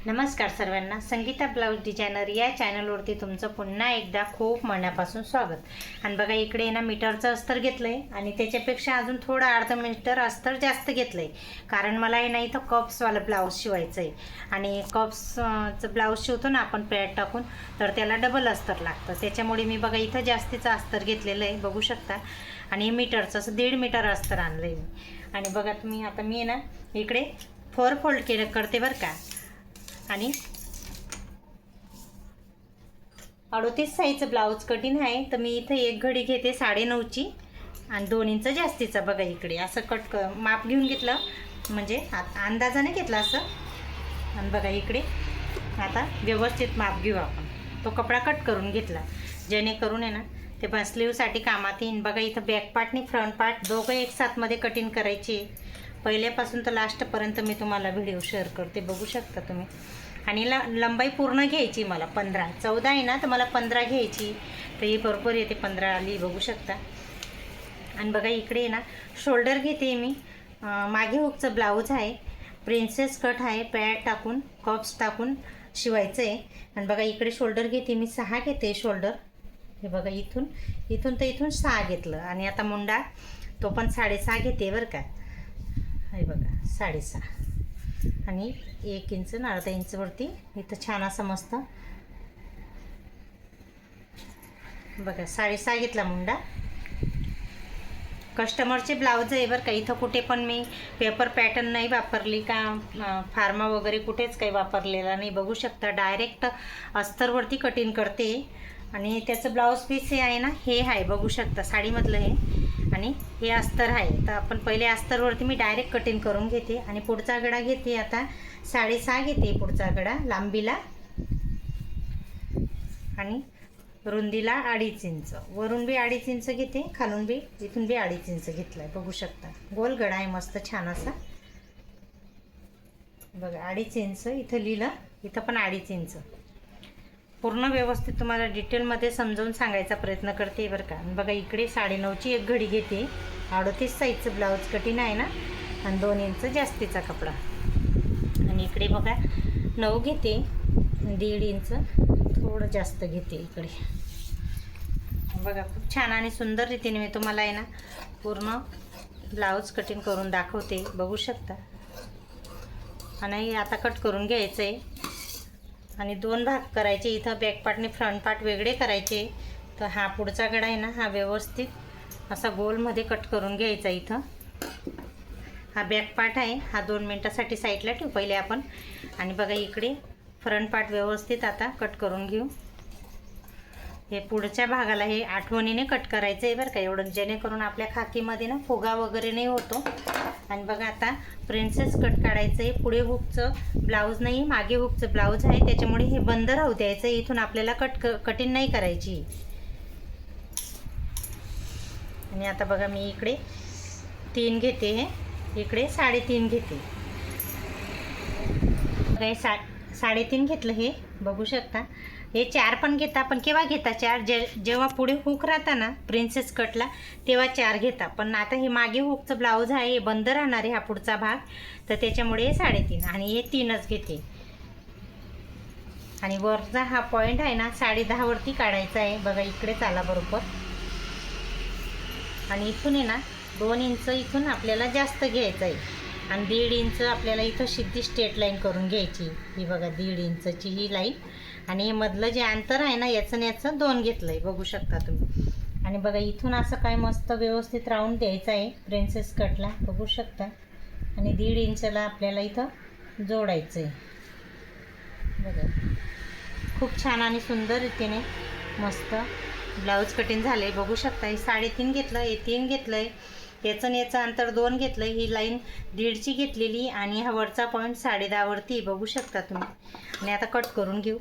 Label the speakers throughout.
Speaker 1: नमस्कार सर्वांना, Sangeeta blouse designer या चॅनलवरती तुमचं पुन्हा एकदा खूप मनापासून स्वागत। आणि बघा इकडे ना मीटरचं अस्तर घेतलं आहे आणि त्याच्यापेक्षा अजून थोडं अर्धा मीटर अस्तर जास्त घेतलं आहे, कारण मला आहे ना इथं कप्सवालं ब्लाऊज शिवायचं आहे। आणि कप्सचं ब्लाऊज शिवतो ना आपण पॅड टाकून, तर त्याला डबल अस्तर लागतं, त्याच्यामुळे मी बघा इथं जास्तीचं अस्तर घेतलेलं आहे, बघू शकता। आणि मीटरचं असं 1.5 मीटर अस्तर आणलं आहे मी। आणि बघा तुम्ही आता मी ना इकडे 4 फोल्ड करते बरं का। आणि 38 साईजचं ब्लाऊज कटिंग आहे, तर मी इथं एक घडी घेते 9.5ची आणि 2 इंच जास्तीचा। बघा इकडे असं माप घेऊन घेतलं, म्हणजे अंदाजाने घेतला असं। आणि बघा इकडे आता व्यवस्थित माप घेऊ आपण। तो कपडा कट करून घेतला, जेणेकरून आहे ना ते स्लीवसाठी कामात येईल। बघा इथं बॅक पार्ट आणि फ्रंट पार्ट दोघं एक साथमध्ये कटिंग करायची, पहिल्यापासून तर लास्टपर्यंत मी तुम्हाला व्हिडिओ शेअर करते, बघू शकता तुम्ही। आणि लंबाई पूर्ण घ्यायची मला 15, 14 आहे ना तर मला 15 घ्यायची, तर ही बरोबर येते 15 आली, बघू शकता। आणि बघा इकडे ना शोल्डर घेते मी, मागे हुकचं ब्लाऊज आहे, प्रिन्सेस कट आहे, पॅड टाकून कप्स टाकून शिवायचं आहे। आणि बघा इकडे शोल्डर घेते मी 6 घेते शोल्डर, हे बघा इथून तर इथून 6 घेतलं। आणि आता मुंडा तो पण 6.5 घेते बरं का, हे बघा 6.5 आणि 1 इंच आणि अर्धा इंच वरती इथं छान असं मस्त बघा 6.5 घेतला मुंडा। कस्टमरचे ब्लाऊज आहे बरं का, इथं कुठे पण मी पेपर पॅटर्न नाही वापरली का, फार्मा वगैरे कुठेच काही वापरलेला नाही, बघू शकता। डायरेक्ट अस्तरवरती कटिंग करते। आणि त्याचं ब्लाऊज पीस हे आहे ना, हे आहे बघू शकता, साडीमधलं हे, आणि हे अस्तर आहे। तर आपण पहिले अस्तरवरती मी डायरेक्ट कटिंग करून घेते। आणि पुढचा गडा घेते आता 6.5 घेते पुढचा गडा लांबीला, आणि रुंदीला 2.5 इंच, वरून बी 2.5 इंच घेते, खालून बी इथून बी 2.5 इंच घेतलाय, बघू शकता। गोल गडा आहे मस्त छान असा, बघा 2.5 इंच इथं लिहिलं, इथं पण 2.5 इंच। पूर्ण व्यवस्थित तुम्हाला डिटेलमध्ये समजावून सांगायचा प्रयत्न करते बरं का। बघा इकडे 9.5ची एक घडी घेते, 38 साईजचं ब्लाऊज कटिंग आहे ना, आणि 2 इंच जास्तीचा कपडा। आणि इकडे बघा 9 घेते, 1.5 इंच थोडं जास्त घेते इकडे। बघा खूप छान आणि सुंदर रीतीने मी तुम्हाला आहे ना पूर्ण ब्लाऊज कटिंग करून दाखवते, बघू शकता। आणि आता कट करून घ्यायचं आहे, आणि 2 भाग करायचे, इथं बॅक पार्ट आणि फ्रंट पार्ट वेगळे करायचे। तर हा पुढचा गडा आहे ना, हा व्यवस्थित असा गोलमध्ये कट करून घ्यायचा। इथं हा बॅक पार्ट आहे, हा 2 मिनटासाठी साईडला ठेवू पहिले आपण। आणि बघा इकडे फ्रंट पार्ट व्यवस्थित आता कट करून घेऊ। हे पुढच्या भागाला हे आठवणीने कट करायचं आहे बरं का, एवढं जेणेकरून आपल्या खाकीमध्ये ना फुगा वगैरे नाही होतो। आणि बघा आता प्रिन्सेस कट काढायचं आहे, पुढे हुकचं ब्लाऊज नाही, मागे हुकचं ब्लाऊज आहे, त्याच्यामुळे हे बंद राहू द्यायचं, इथून आपल्याला कटिंग नाही करायची। आणि आता बघा मी इकडे 3 घेते, हे इकडे 3.5 घेते, हे 3.5 घेतलं, हे बघू शकता। हे 4 पण घेता, पण केव्हा घेता 4, जेव्हा पुढे हुक राहता ना प्रिन्सेस कटला तेव्हा 4 घेता। पण आता हे मागे हुकचं ब्लाऊज आहे, हे बंद राहणार आहे हा पुढचा भाग, तर त्याच्यामुळे हे 3.5 आणि हे 3च घेते। आणि वरचा हा पॉईंट आहे ना 10.5 वरती काढायचा आहे, बघा इकडे चाला बरोबर। आणि इथून आहे ना 2 इंच इथून आपल्याला जास्त घ्यायचं आहे, आणि 1.5 इंच आपल्याला इथं सिद्धी स्ट्रेट लाईन करून घ्यायची, ही बघा 1.5 इंचची ही लाईन। आणि हे मधलं जे अंतर आहे ना याचं 2 घेतलं आहे, बघू शकता तुम्ही। आणि बघा इथून असं काय मस्त व्यवस्थित राऊंड द्यायचं आहे प्रिन्सेस कटला, बघू शकता। आणि 1.5 इंचला आपल्याला इथं जोडायचं आहे, बघा खूप छान आणि सुंदर रीतीने मस्त ब्लाऊज कटिंग झालं आहे, बघू शकता। हे 3.5 घेतलं, हे 3 घेतलं आहे, याचं अंतर 2 घेतलं, ही लाईन 1.5ची घेतलेली, आणि हा वरचा पॉईंट 10.5 वरती, बघू शकता तुम्ही। आणि आता कट करून घेऊ।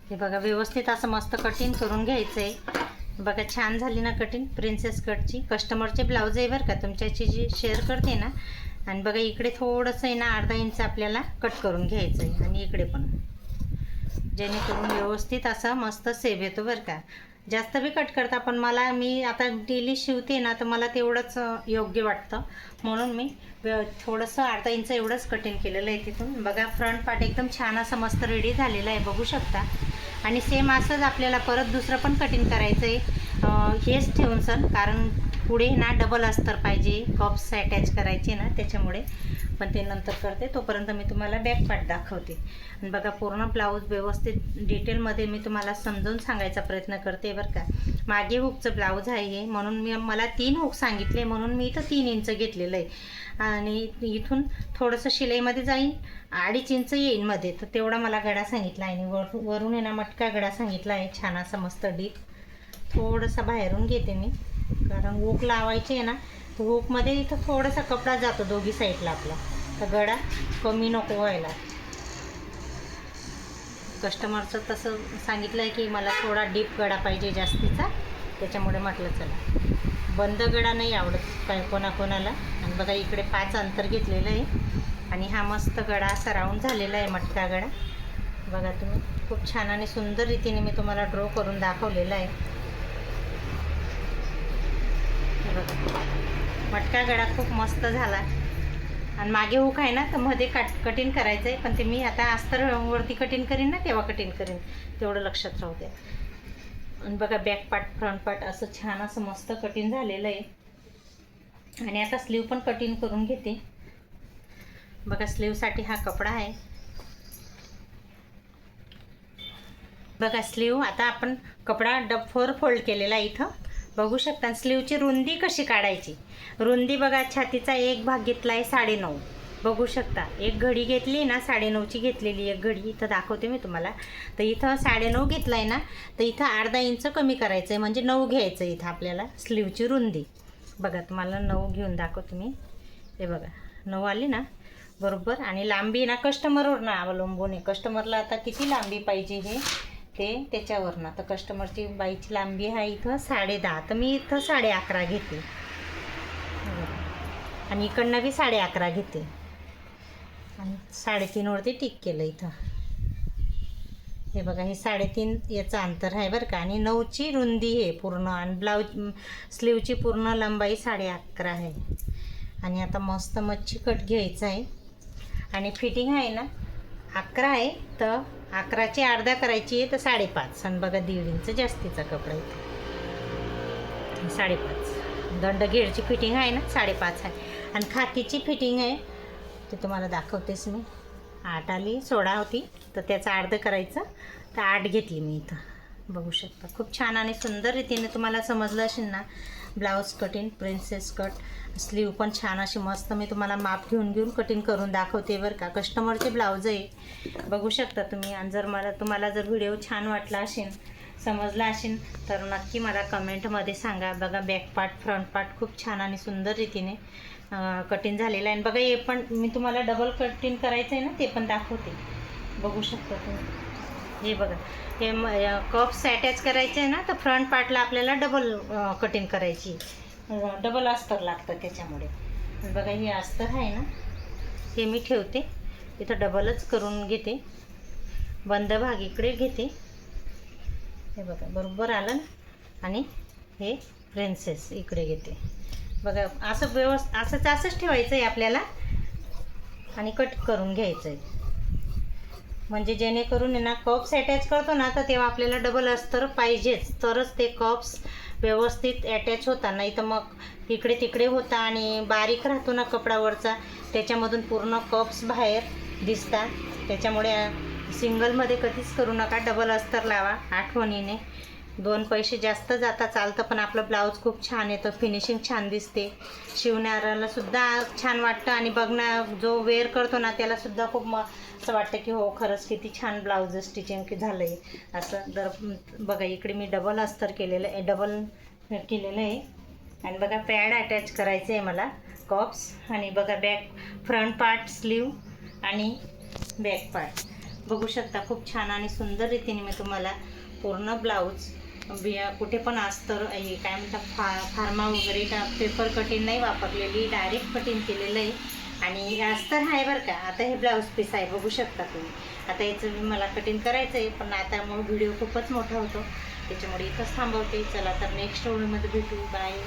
Speaker 1: हे बघा व्यवस्थित असं मस्त कटिंग करून घ्यायचं आहे, बघा छान झाली ना कटिंग प्रिन्सेस कटची। कस्टमरचे ब्लाऊज आहे बरं का तुमच्याची जी शेअर करते ना। आणि बघा इकडे थोडंसं आहे ना 1/2 इंच आपल्याला कट करून घ्यायचं आहे, आणि इकडे पण, जेणेकरून व्यवस्थित असं मस्त सेव येतो बरं का। जास्त बी कट करता, पण मी आता डेली शिवते ना, तर मला तेवढंच योग्य वाटतं, म्हणून मी थोडंसं अर्धा इंच एवढंच कटिंग केलेलं आहे तिथून. बघा फ्रंट पार्ट एकदम छान असं मस्त रेडी झालेलं आहे, बघू शकता. आणि सेम असंच आपल्याला परत दुसरं पण कटिंग करायचं आहे, हेच ठेवून सण, कारण पुढे ना डबल अस्तर पाहिजे, कप्स अटॅच करायचे ना, त्याच्यामुळे. पण ते नंतर करते, तोपर्यंत मी तुम्हाला बॅक पार्ट दाखवते. आणि बघा पूर्ण ब्लाऊज व्यवस्थित डिटेलमध्ये मी तुम्हाला समजावून सांगायचा प्रयत्न करते बरं का. मागे हुकचं ब्लाऊज आहे हे, म्हणून मला 3 हुक सांगितले, म्हणून मी इथं 3 इंच घेतलेलं आहे. आणि इथून थोडंसं शिलाईमध्ये जाईल, 2.5 इंच येईल मध्ये, तर तेवढा मला गडा सांगितला आहे. आणि वरून आहे ना मटका गडा सांगितला आहे, छान असा मस्त डीप. थोडंसं बाहेरून घेते मी, कारण हुक लावायचे आहे ना, तर हुकमध्ये इथं थोडासा कपडा जातो दोघी साईडला आपला, तर गडा कमी नको व्हायला. कस्टमरचं तसं सांगितलं आहे की मला थोडा डीप गडा पाहिजे जास्तीचा, त्याच्यामुळे म्हटलं चला. बंद गडा नाही आवडत काय कोणाकोणाला. आणि बघा इकडे 5 अंतर घेतलेलं आहे, आणि हा मस्त गडा असा राऊंड झालेला आहे, मटका गडा. बघा तुम्ही, खूप छान आणि सुंदर रीतीने मी तुम्हाला ड्रॉ करून दाखवलेला आहे. मटका गडा खूप मस्त झाला. आणि मागे हुक आहे ना, तर मध्ये कटिंग करायचं आहे, पण ते मी आता अस्तरवरती कटिंग करीन ना, तेव्हा कटिंग करीन, तेवढं लक्षात राहू द्या. आणि बघा बॅक पार्ट फ्रंट पार्ट असं छान असं मस्त कटिंग झालेलं आहे. आणि आता स्लीव पण कटिंग करून घेते. बघा स्लीवसाठी हा कपडा आहे. बघा स्लीव आता आपण कपडा 4 फोल्ड केलेला आहे इथं, बघू शकता. स्लीवची रुंदी कशी काढायची, रुंदी बघा, छातीचा एक भाग घेतला आहे 9.5, बघू शकता. एक घडी घेतली ना, 9.5ची घेतलेली एक घडी इथं दाखवते मी तुम्हाला. तर इथं 9.5 घेतला आहे ना, तर इथं अर्धा इंच कमी करायचं आहे, म्हणजे 9 घ्यायचं आहे इथं आपल्याला स्लीवची रुंदी. बघा तुम्हाला 9 घेऊन दाखवते मी. हे बघा 9 आली ना बरोबर. आणि लांबी ना कस्टमरवर ना अवलंबून आहे, कस्टमरला आता किती लांबी पाहिजे हे ते त्याच्यावरनं. तर कस्टमरची बाईची लांबी आहे इथं 10.5, तर मी इथं 11.5 घेते. आणि इकडनं बी 11.5 घेते. आणि 3.5वरती टिक केलं इथं. हे बघा हे 3.5 याचं अंतर आहे बरं का. आणि 9ची रुंदी आहे पूर्ण. आणि ब्लाऊज स्लीवची पूर्ण लंबाई 11.5 आहे. आणि आता मस्त मच्छी कट घ्यायचं आहे. आणि फिटिंग आहे ना 11 आहे, तर 11ची अर्धा करायची आहे, तर 5.5. आणि बघा 1.5 इंच जास्तीचा कपडा इथे 5.5. दंड घेरची फिटिंग आहे ना 5.5 आहे. आणि खाकीची फिटिंग आहे, ते तुम्हाला दाखवतेच मी. 8 आली, 16 होती, तर त्याचं अर्धं करायचं, तर 8 घेतली मी इथं, बघू शकता. खूप छान आणि सुंदर रीतीने तुम्हाला समजलं असेल ना blouse cutting, princess cut. Slew पण छान अशी मस्त मी तुम्हाला माप घेऊन कटिंग करून दाखवते बरं का. कस्टमरचे ब्लाऊज आहे, बघू शकता तुम्ही. आणि जर तुम्हाला जर व्हिडिओ छान वाटला असेल, समजला असेल, तर नक्की मला कमेंटमध्ये सांगा. बघा बॅक पार्ट फ्रंट पार्ट खूप छान आणि सुंदर रीतीने कटिंग झालेलं आहे. बघा हे पण मी तुम्हाला डबल कटिंग करायचं आहे ना, ते पण दाखवते, बघू शकता तुम्ही. हे बघा हे कप्स अटॅच करायचे आहे ना, तर फ्रंट पार्टला आपल्याला डबल कटिंग करायची, डबल अस्तर लागतं त्याच्यामुळे. बघा हे अस्तर आहे ना, हे मी ठेवते इथं, डबलच करून घेते. बंद भाग इकडे घेते, हे बघा बरोबर आलं ना. आणि हे प्रिन्सेस इकडे घेते. बघा असं असंच ठेवायचं आहे आपल्याला, आणि कट करून घ्यायचं आहे. म्हणजे जेणेकरून आहे ना कप्स अटॅच करतो ना, तर तेव्हा आपल्याला डबल अस्तर पाहिजेच, तरच ते कप्स व्यवस्थित अटॅच होता. नाही तर मग इकडे तिकडे होता आणि बारीक राहतो ना कपडावरचा, त्याच्यामधून पूर्ण कप्स बाहेर दिसतात. त्याच्यामुळे सिंगलमध्ये कधीच करू नका, डबल अस्तर लावा आठवणीने. 2 पैसे जास्त जाता चालतं, पण आपलं ब्लाऊज खूप छान येतं, फिनिशिंग छान दिसते, शिवणाऱ्याला सुद्धा छान वाटतं. आणि जो वेअर करतो ना त्यालासुद्धा खूप असं वाटतं की हो खरंच किती छान ब्लाऊज स्टिचिंग झालं आहे असं. बघा इकडे मी डबल अस्तर केलेलं आहे, डबल केलेलं आहे. आणि बघा पॅड अटॅच करायचं आहे मला कप्स. आणि बघा फ्रंट पार्ट स्लीव आणि बॅक पार्ट बघू शकता. खूप छान आणि सुंदर रीतीने मी तुम्हाला पूर्ण ब्लाऊज कुठे पण अस्तर हे काय म्हणतात फार्मा वगैरे का पेपर कटिंग नाही वापरलेली, डायरेक्ट कटिंग केलेलं आहे. आणि अस्तर आहे बरं का. आता हे ब्लाऊज पीस आहे, बघू शकता तुम्ही. आता याचं मला कटिंग करायचं आहे, पण आता मग व्हिडिओ खूपच मोठा होतो, त्याच्यामुळे इथंच थांबवते. चला तर नेक्स्ट व्हिडिओमध्ये भेटू. बाय.